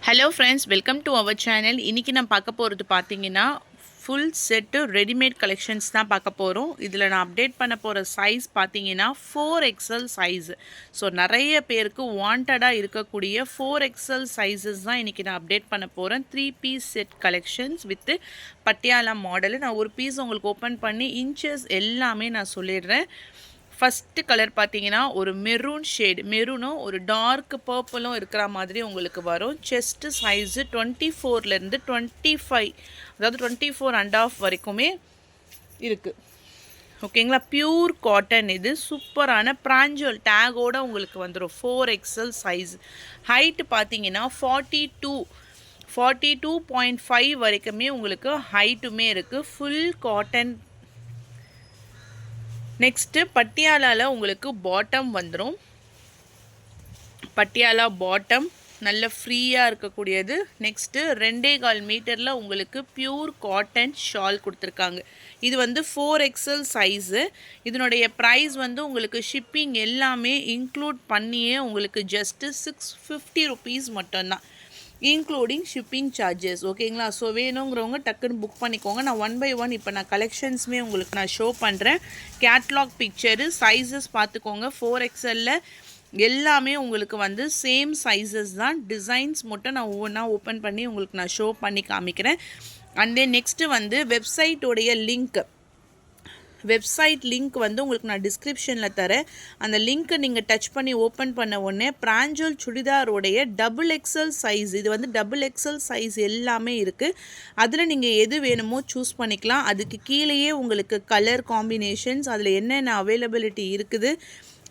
Hello friends, welcome to our channel. இன்னைக்கு நான் பார்க்க போகிறது பார்த்தீங்கன்னா ஃபுல் செட்டு ரெடிமேட் கலெக்ஷன்ஸ் தான் பார்க்க போகிறோம். இதில் நான் அப்டேட் பண்ண போகிற சைஸ் பார்த்தீங்கன்னா 4XL சைஸ். ஸோ நிறைய பேருக்கு வாண்டடாக இருக்கக்கூடிய 4XL சைஸஸ் தான் இன்றைக்கி நான் அப்டேட் பண்ண போகிறேன். 3 piece set collections with Patiala model. நான் ஒரு பீஸ் உங்களுக்கு ஓப்பன் பண்ணி இன்ச்சஸ் எல்லாமே நான் சொல்லிடுறேன். ஃபஸ்ட்டு கலர் பார்த்தீங்கன்னா ஒரு மெரூன் ஷேட், மெரூனும் ஒரு டார்க் பர்பிளும் இருக்கிற மாதிரி உங்களுக்கு வரும். செஸ்ட்டு சைஸு 24லேருந்து 25, அதாவது 24.5 வரைக்குமே இருக்குது. ஓகேங்களா, பியூர் காட்டன். இது சூப்பரான பிராஞ்சல் டேகோடு உங்களுக்கு வந்துடும். 4XL size. ஹைட்டு பார்த்தீங்கன்னா 42.5 வரைக்குமே உங்களுக்கு ஹைட்டுமே இருக்குது. Full cotton. நெக்ஸ்ட்டு பட்டியாலாவில் உங்களுக்கு பாட்டம் வந்துடும். பட்டியாலா பாட்டம் நல்ல ஃப்ரீயாக இருக்கக்கூடியது. நெக்ஸ்ட்டு 2.25 மீட்டரில் உங்களுக்கு பியூர் காட்டன் ஷால் கொடுத்துருக்காங்க. இது வந்து 4XL சைஸு. இதனுடைய ப்ரைஸ் வந்து உங்களுக்கு ஷிப்பிங் எல்லாமே இன்க்ளூட் பண்ணியே உங்களுக்கு ஜஸ்ட்டு 650 ருபீஸ் மட்டும்தான், இன்க்ளூடிங் ஷிப்பிங் சார்ஜஸ். ஓகேங்களா, ஸோ வேணுங்கிறவங்க டக்குன்னு புக் பண்ணிக்கோங்க. நான் 1 by 1 இப்போ நான் கலெக்ஷன்ஸுமே உங்களுக்கு நான் ஷோ பண்ணுறேன். கேட்லாக் பிக்சரு, சைஸஸ் பார்த்துக்கோங்க. 4XLல எல்லாமே உங்களுக்கு வந்து சேம் சைஸஸ் தான். டிசைன்ஸ் மட்டும் நான் ஒவ்வொன்றா ஓப்பன் பண்ணி உங்களுக்கு நான் ஷோ பண்ணி காமிக்கிறேன். அண்ட் தென் நெக்ஸ்ட்டு வந்து வெப்சைட்டோடைய வெப்சைட் லிங்க் வந்து உங்களுக்கு நான் டிஸ்கிரிப்ஷனில் தரேன். அந்த லிங்க்கை நீங்கள் டச் பண்ணி ஓப்பன் பண்ண உடனே பிராஞ்சல் சுடிதாரோடைய XXL சைஸ், இது வந்து XXL சைஸ் எல்லாமே இருக்குது. அதில் நீங்கள் எது வேணுமோ சூஸ் பண்ணிக்கலாம். அதுக்கு கீழேயே உங்களுக்கு கலர் காம்பினேஷன்ஸ், அதில் என்னென்ன அவைலபிலிட்டி இருக்குது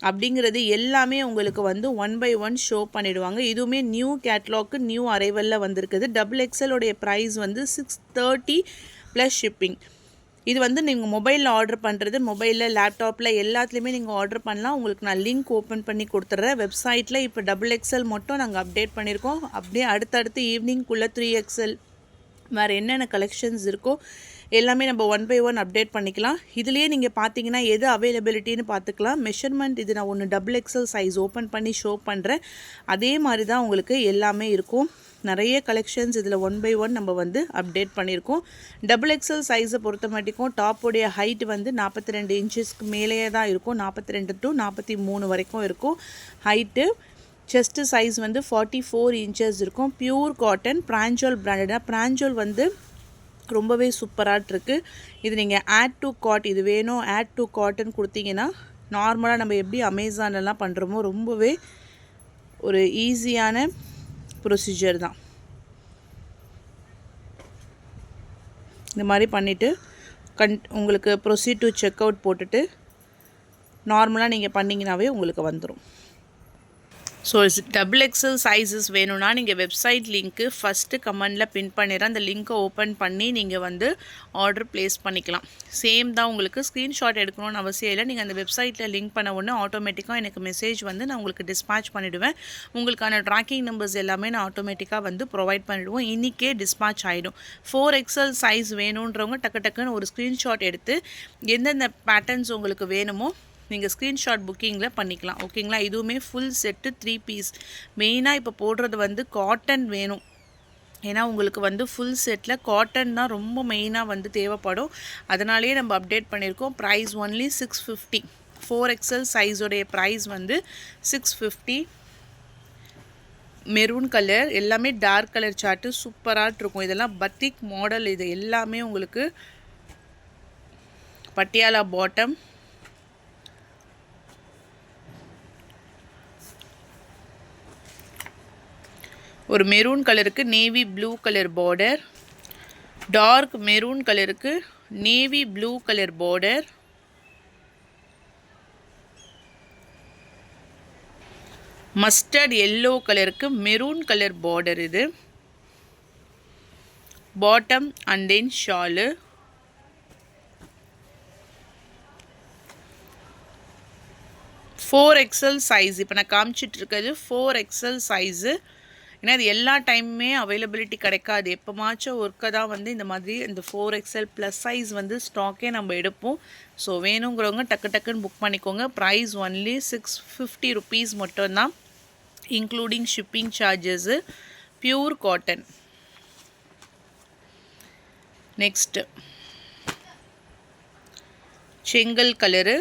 அப்படிங்கிறது எல்லாமே உங்களுக்கு வந்து 1 by 1 ஷோ பண்ணிவிடுவாங்க. இதுவுமே நியூ கேட்லாக்கு, நியூ அரைவலில் வந்திருக்குது. XXLோடைய ப்ரைஸ் வந்து 630 ப்ளஸ் ஷிப்பிங். இது வந்து நீங்கள் மொபைலில் ஆர்டர் பண்ணுறது, மொபைலில் லேப்டாப்பில் எல்லாத்துலேயுமே நீங்கள் ஆர்டர் பண்ணலாம். உங்களுக்கு நான் லிங்க் ஓப்பன் பண்ணி கொடுத்துட்றேன். வெப்சைட்டில் இப்போ XXL மட்டும் நாங்கள் அப்டேட் பண்ணியிருக்கோம். அப்படியே அடுத்தடுத்து ஈவினிங்குள்ளே 3XL வேறு என்னென்ன கலெக்ஷன்ஸ் இருக்கோ எல்லாமே நம்ம 1 by 1 அப்டேட் பண்ணிக்கலாம். இதுலேயே நீங்கள் பார்த்தீங்கன்னா எது அவைலபிலிட்டின்னு பார்த்துக்கலாம். மெஷர்மெண்ட் இது நான் ஒன்று XXL சைஸ் ஓப்பன் பண்ணி ஷோ பண்ணுறேன். அதே மாதிரி தான் உங்களுக்கு எல்லாமே இருக்கும். நிறைய கலெக்ஷன்ஸ் இதில் 1 by 1 நம்ம வந்து அப்டேட் பண்ணியிருக்கோம். XXL சைஸை பொறுத்த மாட்டிக்கும் டாப்போடைய ஹைட் வந்து 42 இன்ச்சஸ்க்கு மேலேயே தான் இருக்கும். 42 to 43 வரைக்கும் இருக்கும் ஹைட்டு. செஸ்ட்டு சைஸ் வந்து 44 இன்ச்சஸ் இருக்கும். Pure cotton, பிராஞ்சல் பிராண்டடாக. பிராஞ்சல் வந்து ரொம்பவே சூப்பராக இருக்குது. இது நீங்கள் ஆட் டு காட், இது வேணும் ஆட் டு காட்டன் கொடுத்தீங்கன்னா நார்மலாக நம்ம எப்படி அமேசான்லாம் பண்ணுறோமோ ரொம்பவே ஒரு ஈஸியான ப்ரொசீஜர் தான். இந்த மாதிரி பண்ணிவிட்டு உங்களுக்கு ப்ரொசீட் டு செக் அவுட் போட்டுட்டு நார்மலாக நீங்கள் பண்ணிங்கனாவே உங்களுக்கு வந்துடும். ஸோ XXL சைஸஸ் வேணும்னா நீங்கள் வெப்சைட் லிங்க்கு ஃபஸ்ட்டு கமெண்டில் பின் பண்ணிடுறேன். அந்த லிங்க்கை ஓப்பன் பண்ணி நீங்கள் வந்து ஆர்டர் ப்ளேஸ் பண்ணிக்கலாம். சேம் தான், உங்களுக்கு ஸ்க்ரீன்ஷாட் எடுக்கணும்னு அவசியம் இல்லை. நீங்கள் அந்த வெப்சைட்டில் லிங்க் பண்ண உடனே ஆட்டோமேட்டிக்காக எனக்கு மெசேஜ் வந்து நான் உங்களுக்கு டிஸ்பேச் பண்ணிவிடுவேன். உங்களுக்கான ட்ராக்கிங் நம்பர்ஸ் எல்லாமே நான் ஆட்டோமேட்டிக்காக வந்து ப்ரொவைட் பண்ணிவிடுவோம். இன்றைக்கே டிஸ்பேச் ஆகிடும். 4XL சைஸ் வேணுன்றவங்க டக்குன்னு ஒரு ஸ்க்ரீன்ஷாட் எடுத்து எந்தெந்த பேட்டர்ன்ஸ் உங்களுக்கு வேணுமோ நீங்கள் ஸ்க்ரீன்ஷாட் புக்கிங்கில் பண்ணிக்கலாம். ஓகேங்களா, இதுவுமே ஃபுல் செட்டு 3 பீஸ். மெயினாக இப்போ போடுறது வந்து காட்டன் வேணும். ஏன்னா உங்களுக்கு வந்து ஃபுல் செட்டில் காட்டன் தான் ரொம்ப மெயினாக வந்து தேவைப்படும். அதனாலேயே நம்ம அப்டேட் பண்ணியிருக்கோம். Price only 650. 4XL சைஸோடைய ப்ரைஸ் வந்து 650. மெரூன் கலர், எல்லாமே டார்க் கலர் சார்ட்டு சூப்பராக இருக்கும். இதெல்லாம் பத்திக் மாடல். இது எல்லாமே உங்களுக்கு பட்டியாலா பாட்டம். ஒரு மெரூன் கலருக்கு navy blue colour border, dark maroon கலருக்கு navy blue colour border, mustard yellow கலருக்கு மெரூன் கலர் பார்டர். இது bottom and then shawl. XXL size இப்போ நான் காமிச்சிட்ருக்கிறது 4XL சைஸு. ஏன்னா இது எல்லா டைமுமே அவைலபிலிட்டி கிடைக்காது. எப்போமாச்சும் ஒர்க்கை தான் வந்து இந்த மாதிரி இந்த 4XL ப்ளஸ் சைஸ் வந்து ஸ்டாக்கே நம்ம எடுப்போம். ஸோ வேணுங்கிறவங்க டக்குன்னு புக் பண்ணிக்கோங்க. ப்ரைஸ் ஒன்லி 650 ருபீஸ் மட்டும்தான், including shipping charges. pure cotton. Next செங்கல் கலரு.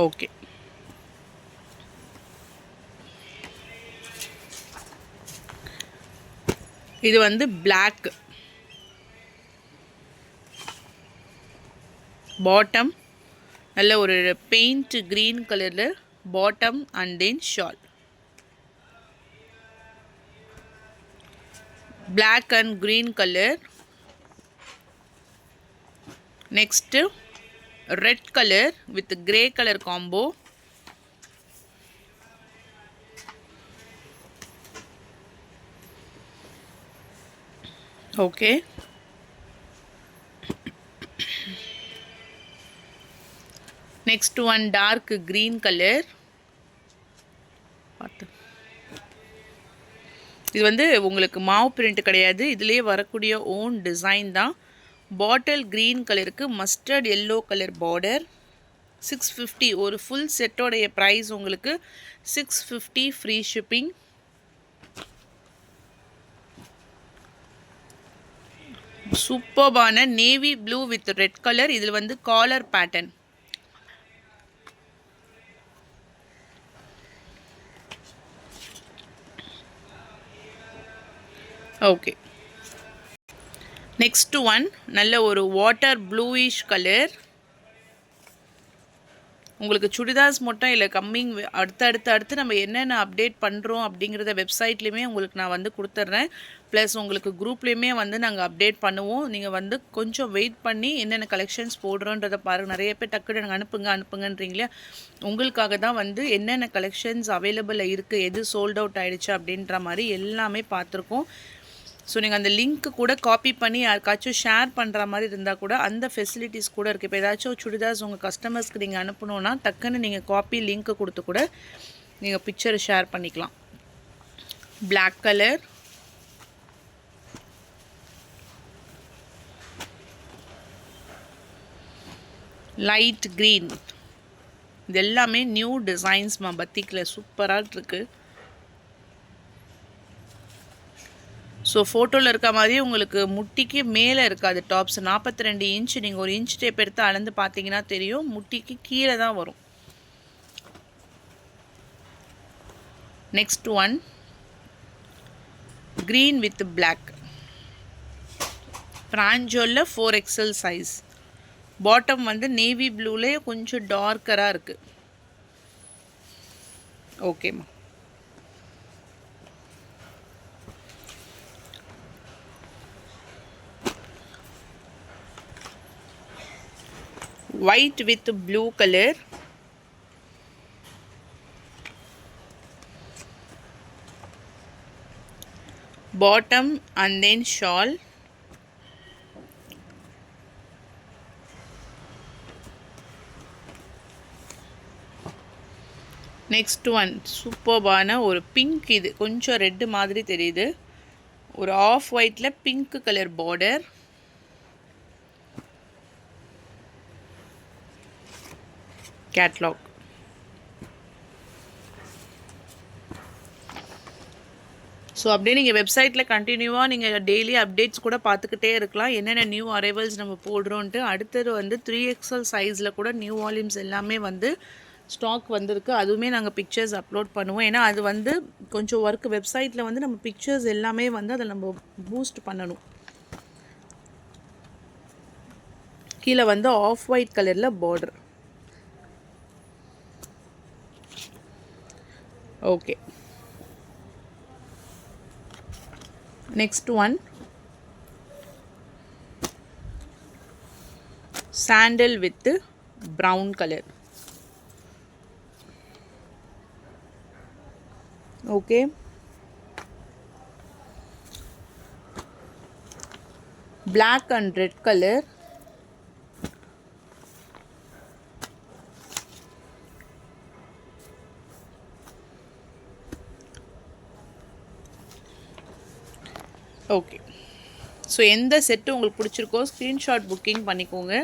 ஓகே, இது வந்து black பாட்டம், நல்ல ஒரு பெயிண்ட் green கலரில் bottom and then shawl. black and green color. Next red color with grey color combo. Okay, next one dark green color. இது வந்து உங்களுக்கு மாவு பிரிண்ட் கிடையாது, இதிலே வரக்கூடிய ஓன் டிசைன் தான். பாட்டில் க்ரீன் கலருக்கு மஸ்டர்ட் எல்லோ கலர் பார்டர். 650 ஒரு ஃபுல் செட்டோடைய ப்ரைஸ் உங்களுக்கு 650 ஃப்ரீ ஷிப்பிங். சூப்பர்பான navy blue with red colour. இதில் வந்து collar pattern. Okay, next one நல்ல ஒரு வாட்டர் ப்ளூயிஷ் கலர். உங்களுக்கு சுடிதார்ஸ் மட்டும் இல்லை, கம்மிங் அடுத்து நம்ம என்னென்ன அப்டேட் பண்ணுறோம் அப்படிங்கிறத வெப்சைட்லேயுமே உங்களுக்கு நான் வந்து கொடுத்துட்றேன். ப்ளஸ் உங்களுக்கு குரூப்லேயுமே வந்து நாங்கள் அப்டேட் பண்ணுவோம். நீங்கள் வந்து கொஞ்சம் வெயிட் பண்ணி என்னென்ன கலெக்ஷன்ஸ் போடுறோன்றதை பாருங்கள். நிறைய பேர் டக்குனு எனக்கு அனுப்புங்கன்றீங்களே, உங்களுக்காக தான் வந்து என்னென்ன கலெக்ஷன்ஸ் அவைலபிளாக இருக்குது, எது சோல்ட் அவுட் ஆகிடுச்சு அப்படின்ற மாதிரி எல்லாமே பார்த்துருக்கோம். ஸோ நீங்கள் அந்த லிங்க்கு கூட காப்பி பண்ணி யாருக்காச்சும் ஷேர் பண்ணுற மாதிரி இருந்தால் கூட அந்த ஃபெசிலிட்டிஸ் கூட இருக்குது. இப்போ ஏதாச்சும் சுடிதார்ஸ் உங்கள் கஸ்டமர்ஸ்க்கு நீங்கள் அனுப்பணுன்னா டக்குன்னு நீங்கள் காப்பி லிங்க்கு கொடுத்து கூட நீங்கள் பிக்சரை ஷேர் பண்ணிக்கலாம். பிளாக் கலர், லைட் க்ரீன், இது எல்லாமே நியூ டிசைன்ஸ்மா. பத்திக்கில் சூப்பராக இருக்குது. ஸோ ஃபோட்டோவில் இருக்க மாதிரியே உங்களுக்கு முட்டிக்கு மேலே இருக்காது டாப்ஸ். 42 இன்ச். நீங்கள் ஒரு இன்ச் டேப் எடுத்து அளந்து பார்த்தீங்கன்னா தெரியும், முட்டிக்கு கீழே தான் வரும். Next one green with black. பிராஞ்சோலில் 4XL சைஸ். பாட்டம் வந்து நேவி ப்ளூலே கொஞ்சம் டார்க்கராக இருக்குது. ஓகேம்மா. white with blue color. Bottom and then shawl. Next one சூப்பர்பான ஒரு பிங்க். இது கொஞ்சம் ரெட் மாதிரி தெரியுது. ஒரு ஆஃப் ஒயிட்ல pink colour border. Catalogue. So அப்படியே நீங்கள் வெப்சைட்டில் கண்டினியூவாக நீங்கள் டெய்லி அப்டேட்ஸ் கூட பார்த்துக்கிட்டே இருக்கலாம், என்னென்ன நியூ அரைவல்ஸ் நம்ம போடுறோன்ட்டு. அடுத்தது வந்து 3XL சைஸில் கூட நியூ வால்யூம்ஸ் எல்லாமே வந்து ஸ்டாக் வந்திருக்கு. அதுவுமே நாங்கள் பிக்சர்ஸ் அப்லோட் பண்ணுவோம். ஏன்னா அது வந்து கொஞ்சம் ஒர்க். வெப்சைட்டில் வந்து நம்ம பிக்சர்ஸ் எல்லாமே வந்து அதை நம்ம பூஸ்ட் பண்ணணும். கீழே வந்து ஆஃப் ஒயிட் கலரில் border. Okay, next one sandal with brown color. Okay, black and red color. Okay, so எந்த செட்டு உங்களுக்கு பிடிச்சிருக்கோ ஸ்க்ரீன்ஷாட் புக்கிங் பண்ணிக்கோங்க.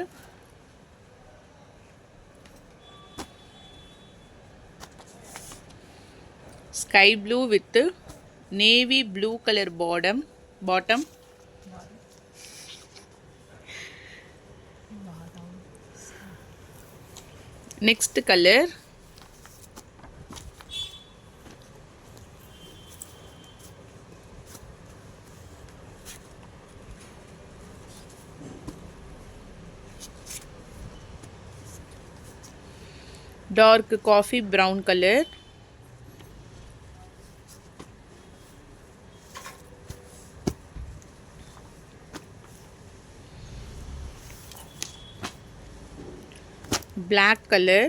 Sky blue with navy blue colour bottom. Next colour dark coffee brown colour. black color.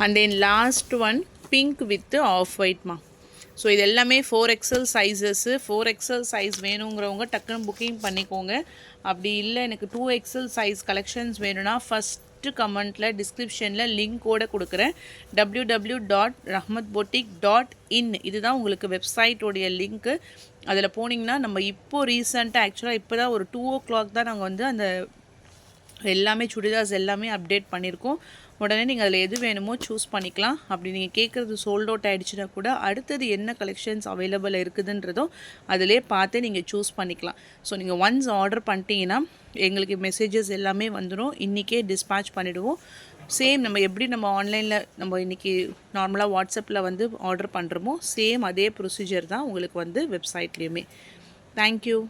And then last one pink with off white ma. So இது எல்லாமே 4XL sizes. 4XL size வேணுங்கிறவங்க டக்குன்னு booking பண்ணிக்கோங்க. அப்படி இல்லை எனக்கு 2XL size collections வேணும்னா first கமெண்ட்டில் டிஸ்கிரிப்ஷனில் லிங்க்கோடு கொடுக்குறேன். www.rahmatboutique.in இதுதான் உங்களுக்கு வெப்சைட்டோடைய லிங்க்கு. அதில் போனீங்கன்னா நம்ம இப்போது ரீசெண்டாக ஆக்சுவலாக இப்போ தான் ஒரு 2 o'clock தான் நாங்கள் வந்து அந்த எல்லாமே சுடிதார்ஸ் எல்லாமே அப்டேட் பண்ணியிருக்கோம். உடனே நீங்கள் அதில் எது வேணுமோ சூஸ் பண்ணிக்கலாம். அப்படி நீங்கள் கேட்குறது சோல்ட் அவுட் ஆகிடுச்சுன்னா கூட அடுத்தது என்ன கலெக்ஷன்ஸ் அவைலபிள் இருக்குதுன்றதோ அதிலே பார்த்து நீங்கள் சூஸ் பண்ணிக்கலாம். ஸோ நீங்கள் ஒன்ஸ் ஆர்டர் பண்ணிட்டீங்கன்னா எங்களுக்கு மெசேஜஸ் எல்லாமே வந்துடும். இன்றைக்கே டிஸ்பேட்ச் பண்ணிவிடுவோம். சேம் நம்ம எப்படி நம்ம ஆன்லைனில் நம்ம இன்றைக்கி நார்மலாக வாட்ஸ்அப்பில் வந்து ஆர்டர் பண்ணுறோமோ சேம் அதே ப்ரொசீஜர் தான் உங்களுக்கு வந்து வெப்சைட்லேயுமே. தேங்க்யூ.